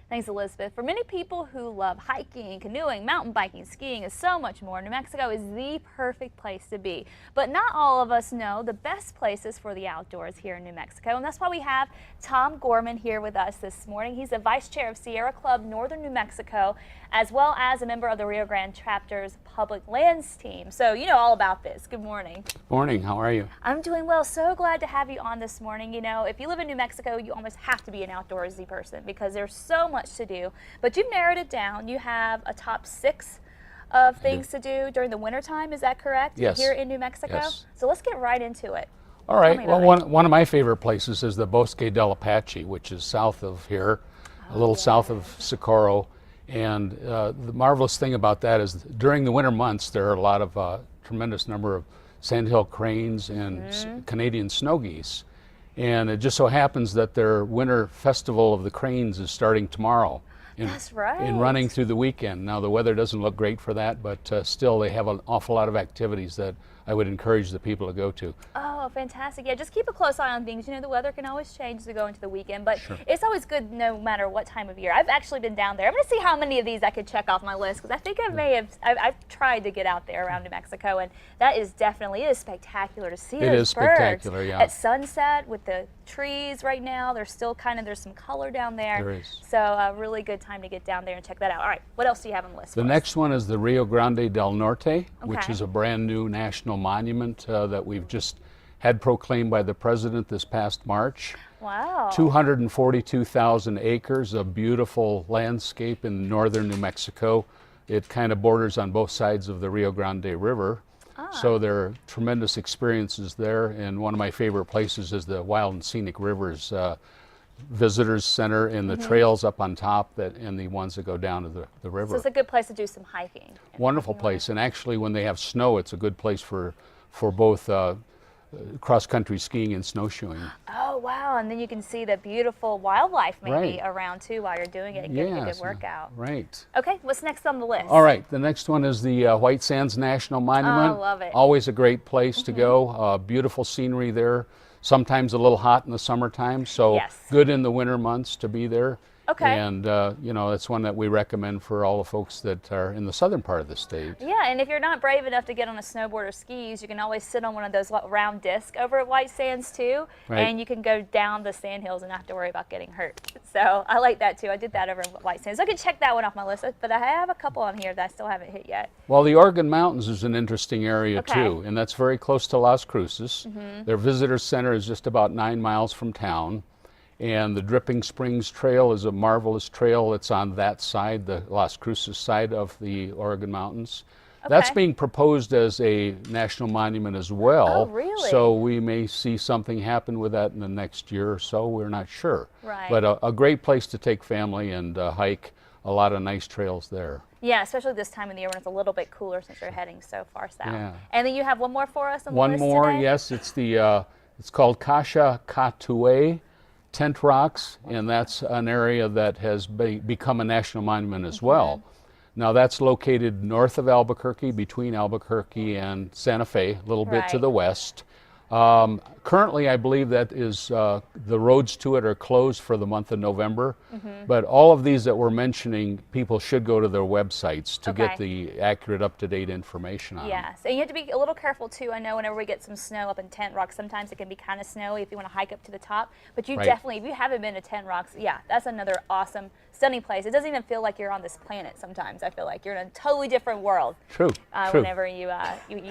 Thanks, Elizabeth. For many people who love hiking, canoeing, mountain biking, skiing, and so much more, New Mexico is the perfect place to be. But not all of us know the best places for the outdoors here in New Mexico, and that's why we have Tom Gorman here with us this morning. He's the Vice Chair of Sierra Club Northern New Mexico, as well as a member of the Rio Grande Chapter's Public Lands team. So you know all about this. Good morning. Morning, how are you? I'm doing well. So glad to have you on this morning. You know, if you live in New Mexico, you almost have to be an outdoorsy person because there's so much to do, but you've narrowed it down. You have a top 6 of things to do during the wintertime, is that correct? Yes. Here in New Mexico? Yes. So let's get right into it. All right, well, one of my favorite places is the Bosque del Apache, which is south of here, a little south of Socorro. And the marvelous thing about that is during the winter months, there are a lot of tremendous number of sandhill cranes and Canadian snow geese. And it just so happens that their winter festival of the cranes is starting tomorrow. That's right. And running through the weekend. Now the weather doesn't look great for that, but still they have an awful lot of activities that I would encourage the people to go to. Oh, fantastic. Yeah, just keep a close eye on things. You know, the weather can always change as we go into the weekend, but Sure. It's always good no matter what time of year. I've actually been down there. I'm going to see how many of these I could check off my list, because I think I've tried to get out there around New Mexico, and that is definitely, it is spectacular to see It those is birds spectacular, yeah. at sunset with the trees right now. There's still there's some color down there. There is. So a really good time to get down there and check that out. All right, what else do you have on the list The for us? next one is the Rio Grande del Norte, which Okay. is a brand new national monument that we've just had proclaimed by the president this past March. Wow. 242,000 acres of beautiful landscape in northern New Mexico. It kind of borders on both sides of the Rio Grande River. So there are tremendous experiences there, and one of my favorite places is the Wild and Scenic Rivers Visitors Center and the trails up on top and the ones that go down to the river. So it's a good place to do some hiking. Wonderful place, and actually when they have snow, it's a good place for both cross-country skiing and snowshoeing. Oh, wow. And then you can see the beautiful wildlife maybe Right. around too while you're doing it and getting a good Yes, workout. right. Okay, what's next on the list? All right, the next one is the White Sands National Monument. Oh, love it. Always a great place to go. Beautiful scenery there. Sometimes a little hot in the summertime, so Yes. good in the winter months to be there. Okay. And you know, it's one that we recommend for all the folks that are in the southern part of the state. Yeah, and if you're not brave enough to get on a snowboard or skis, you can always sit on one of those round discs over at White Sands too, Right. and you can go down the sand hills and not have to worry about getting hurt. So I like that too. I did that over at White Sands. I can check that one off my list, but I have a couple on here that I still haven't hit yet. Well, the Oregon Mountains is an interesting area Okay. too, and that's very close to Las Cruces. Their visitor center is just about 9 miles from town, and the Dripping Springs Trail is a marvelous trail that's on that side, the Las Cruces side of the Oregon Mountains. That's Okay. being proposed as a national monument as well. Oh, really? So we may see something happen with that in the next year or so. We're not sure. Right. But a great place to take family and hike. A lot of nice trails there. Yeah, especially this time of the year when it's a little bit cooler since you're heading so far south. Yeah. And then you have one more for us on the One list more, today? yes. It's the it's called Kasha Katue Tent Rocks, and that's an area that has become a national monument as well. Now that's located north of Albuquerque, between Albuquerque and Santa Fe, a little bit to Right. the west. Currently, I believe that is the roads to it are closed for the month of November, but all of these that we're mentioning, people should go to their websites to get Okay. the accurate, up-to-date information on them. Yes, and you have to be a little careful too. I know whenever we get some snow up in Tent Rocks, sometimes it can be kind of snowy if you want to hike up to the top. But you Right. definitely, if you haven't been to Tent Rocks, yeah, that's another awesome, stunning place. It doesn't even feel like you're on this planet sometimes. I feel like you're in a totally different world. True, true. Whenever you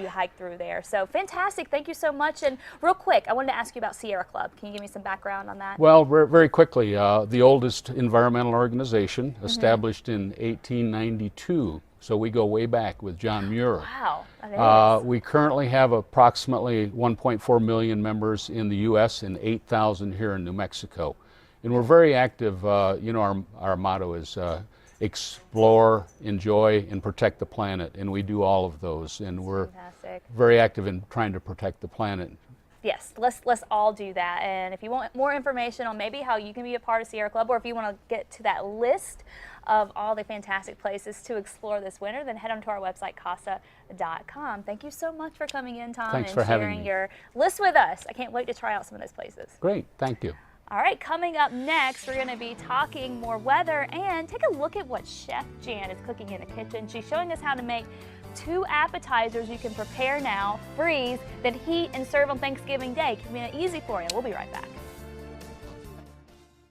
hike through there. So fantastic, thank you so much. And real quick, I wanted to ask you about Sierra Club. Can you give me some background on that? Well, very quickly, the oldest environmental organization, established in 1892. So we go way back with John Muir. Wow, that is. We currently have approximately 1.4 million members in the U.S. and 8,000 here in New Mexico. And we're very active. You know, our motto is explore, enjoy, and protect the planet. And we do all of those. And we're Fantastic. very active in trying to protect the planet. Yes, let's all do that. And if you want more information on maybe how you can be a part of Sierra Club, or if you want to get to that list of all the fantastic places to explore this winter, then head on to our website, casa.com. Thank you so much for coming in, Tom, Thanks and for having sharing me. your list with us. I can't wait to try out some of those places. Great, thank you. All right, coming up next, we're going to be talking more weather and take a look at what Chef Jan is cooking in the kitchen. She's showing us how to make 2 appetizers you can prepare now, freeze, then heat and serve on Thanksgiving Day. Keeping it easy for you. We'll be right back.